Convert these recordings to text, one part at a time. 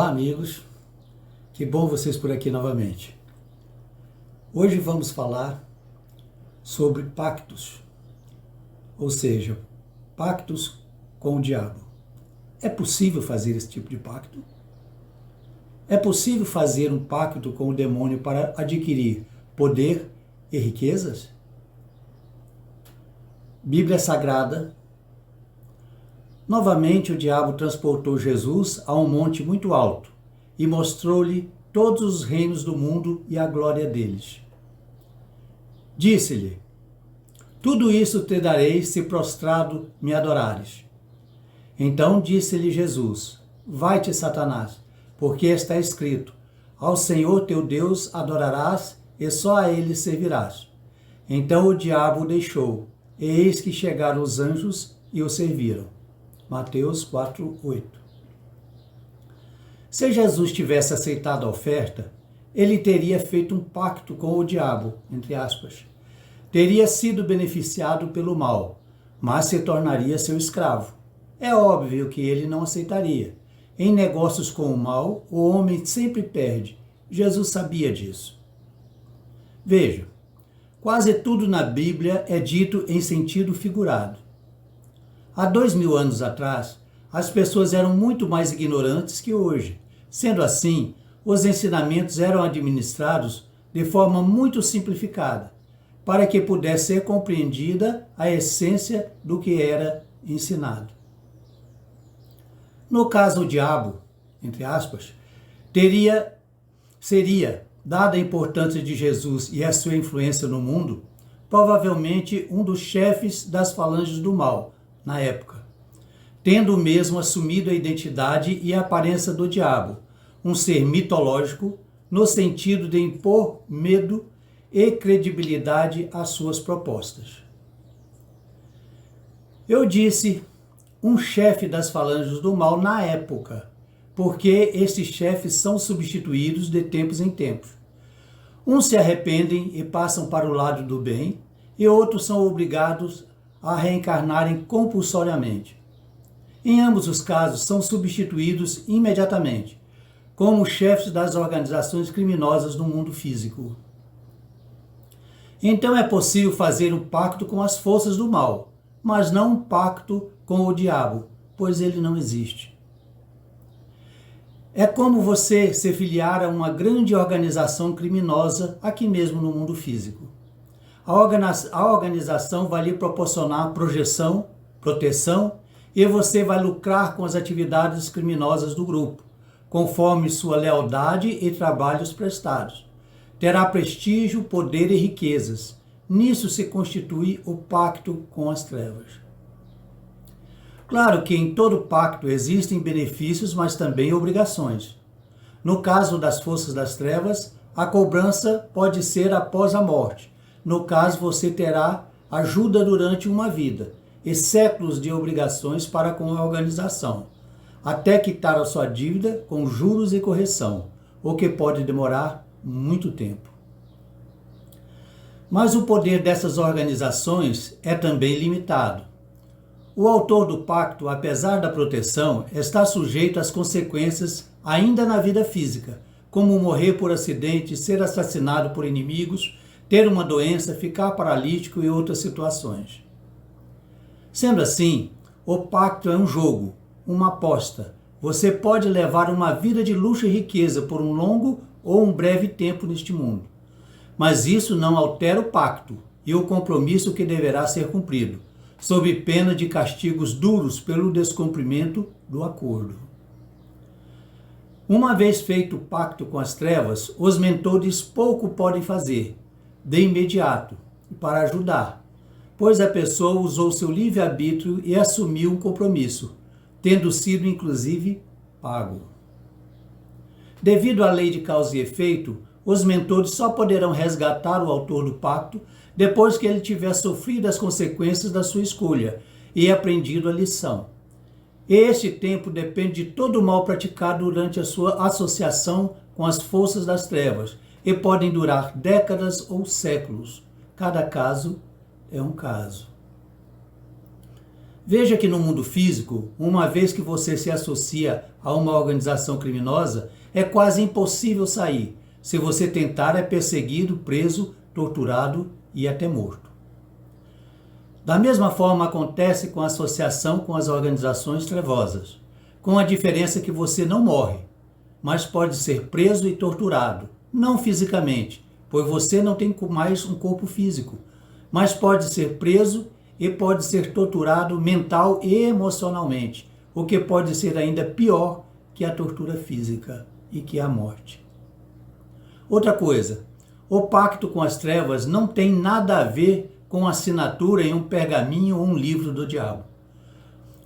Olá, amigos. Que bom vocês por aqui novamente. Hoje vamos falar sobre pactos, ou seja, pactos com o diabo. É possível fazer esse tipo de pacto? É possível fazer um pacto com o demônio para adquirir poder e riquezas? Bíblia Sagrada. Novamente o diabo transportou Jesus a um monte muito alto e mostrou-lhe todos os reinos do mundo e a glória deles. Disse-lhe: tudo isso te darei se prostrado me adorares. Então disse-lhe Jesus: vai-te, Satanás, porque está escrito: ao Senhor teu Deus adorarás e só a ele servirás. Então o diabo o deixou, e eis que chegaram os anjos e o serviram. Mateus 4:8. Se Jesus tivesse aceitado a oferta, ele teria feito um pacto com o diabo, entre aspas. Teria sido beneficiado pelo mal, mas se tornaria seu escravo. É óbvio que ele não aceitaria. Em negócios com o mal, o homem sempre perde. Jesus sabia disso. Veja, quase tudo na Bíblia é dito em sentido figurado. Há 2000 anos atrás, as pessoas eram muito mais ignorantes que hoje. Sendo assim, os ensinamentos eram administrados de forma muito simplificada, para que pudesse ser compreendida a essência do que era ensinado. No caso, o diabo, entre aspas, seria, dada a importância de Jesus e a sua influência no mundo, provavelmente um dos chefes das falanges do mal, na época, tendo mesmo assumido a identidade e a aparência do diabo, um ser mitológico, no sentido de impor medo e credibilidade às suas propostas. Eu disse um chefe das falanges do mal na época, porque esses chefes são substituídos de tempos em tempos. Uns se arrependem e passam para o lado do bem, e outros são obrigados a reencarnarem compulsoriamente. Em ambos os casos, são substituídos imediatamente, como chefes das organizações criminosas no mundo físico. Então é possível fazer um pacto com as forças do mal, mas não um pacto com o diabo, pois ele não existe. É como você se filiar a uma grande organização criminosa aqui mesmo no mundo físico. A organização vai lhe proporcionar proteção, e você vai lucrar com as atividades criminosas do grupo, conforme sua lealdade e trabalhos prestados. Terá prestígio, poder e riquezas. Nisso se constitui o pacto com as trevas. Claro que em todo pacto existem benefícios, mas também obrigações. No caso das forças das trevas, a cobrança pode ser após a morte. No caso, você terá ajuda durante uma vida e séculos de obrigações para com a organização, até quitar a sua dívida com juros e correção, o que pode demorar muito tempo. Mas o poder dessas organizações é também limitado. O autor do pacto, apesar da proteção, está sujeito às consequências ainda na vida física, como morrer por acidente, ser assassinado por inimigos, ter uma doença, ficar paralítico e outras situações. Sendo assim, o pacto é um jogo, uma aposta. Você pode levar uma vida de luxo e riqueza por um longo ou um breve tempo neste mundo. Mas isso não altera o pacto e o compromisso que deverá ser cumprido, sob pena de castigos duros pelo descumprimento do acordo. Uma vez feito o pacto com as trevas, os mentores pouco podem fazer, de imediato, para ajudar, pois a pessoa usou seu livre-arbítrio e assumiu um compromisso, tendo sido inclusive pago. Devido à lei de causa e efeito, os mentores só poderão resgatar o autor do pacto depois que ele tiver sofrido as consequências da sua escolha e aprendido a lição. Este tempo depende de todo o mal praticado durante a sua associação com as forças das trevas, e podem durar décadas ou séculos. Cada caso é um caso. Veja que no mundo físico, uma vez que você se associa a uma organização criminosa, é quase impossível sair. Se você tentar, é perseguido, preso, torturado e até morto. Da mesma forma acontece com a associação com as organizações trevosas, com a diferença que você não morre, mas pode ser preso e torturado, não fisicamente, pois você não tem mais um corpo físico, mas pode ser preso e pode ser torturado mental e emocionalmente, o que pode ser ainda pior que a tortura física e que a morte. Outra coisa, o pacto com as trevas não tem nada a ver com assinatura em um pergaminho ou um livro do diabo,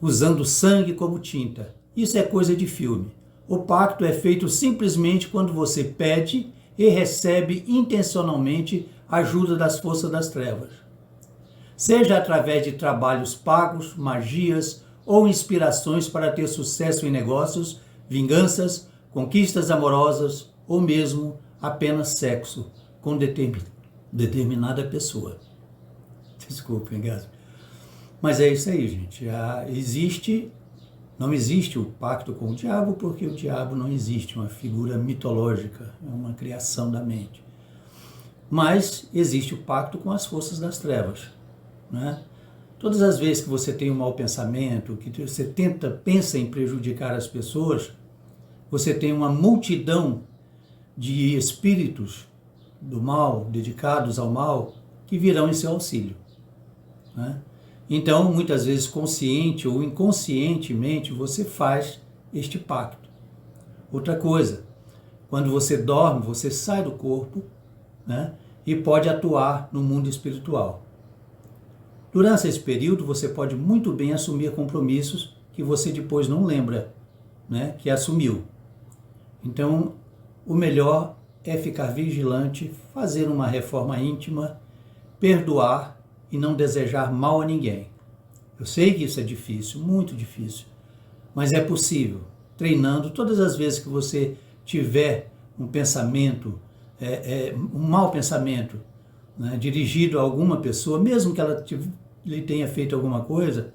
usando sangue como tinta. Isso é coisa de filme. O pacto é feito simplesmente quando você pede e recebe intencionalmente ajuda das forças das trevas. Seja através de trabalhos pagos, magias ou inspirações para ter sucesso em negócios, vinganças, conquistas amorosas ou mesmo apenas sexo com determinada pessoa. Desculpem, Gaspo. Mas é isso aí, gente. Não existe o pacto com o diabo, porque o diabo não existe, uma figura mitológica, é uma criação da mente. Mas existe o pacto com as forças das trevas, né? Todas as vezes que você tem um mau pensamento, que você pensa em prejudicar as pessoas, você tem uma multidão de espíritos do mal, dedicados ao mal, que virão em seu auxílio, né? Então, muitas vezes, consciente ou inconscientemente, você faz este pacto. Outra coisa, quando você dorme, você sai do corpo, né, e pode atuar no mundo espiritual. Durante esse período, você pode muito bem assumir compromissos que você depois não lembra, né, que assumiu. Então, o melhor é ficar vigilante, fazer uma reforma íntima, perdoar e não desejar mal a ninguém. Eu sei que isso é difícil, muito difícil, mas é possível, treinando todas as vezes que você tiver um pensamento, um mau pensamento, né, dirigido a alguma pessoa, mesmo que ela lhe tenha feito alguma coisa,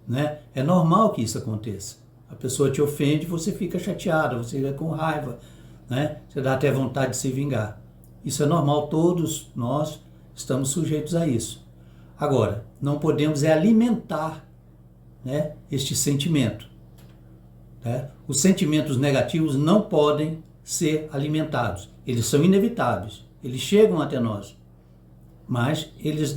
né, é normal que isso aconteça. A pessoa te ofende, você fica chateado, você fica com raiva, né, você dá até vontade de se vingar. Isso é normal, todos nós estamos sujeitos a isso. Agora, não podemos alimentar, né, este sentimento, né? Os sentimentos negativos não podem ser alimentados. Eles são inevitáveis, eles chegam até nós, mas eles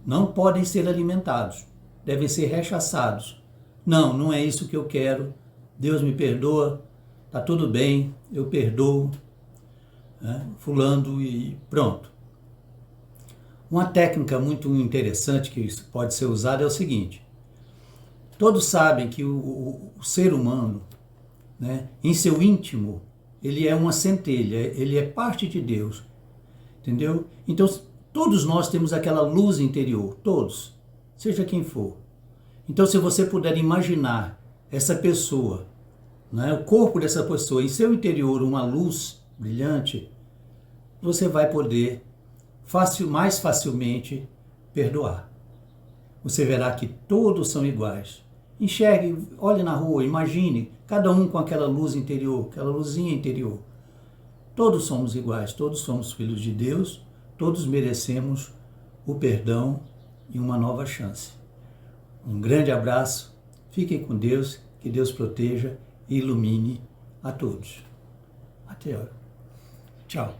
não podem ser alimentados, devem ser rechaçados. Não é isso que eu quero, Deus me perdoa, tá tudo bem, eu perdoo, né, fulano e pronto. Uma técnica muito interessante que isso pode ser usada é o seguinte: todos sabem que o ser humano, né, em seu íntimo, ele é uma centelha, ele é parte de Deus, entendeu? Então, todos nós temos aquela luz interior, todos, seja quem for. Então, se você puder imaginar essa pessoa, né, o corpo dessa pessoa, em seu interior uma luz brilhante, você vai poder mais facilmente perdoar. Você verá que todos são iguais. Enxergue, olhe na rua, imagine, cada um com aquela luz interior, aquela luzinha interior. Todos somos iguais, todos somos filhos de Deus, todos merecemos o perdão e uma nova chance. Um grande abraço, fiquem com Deus, que Deus proteja e ilumine a todos. Até a hora. Tchau.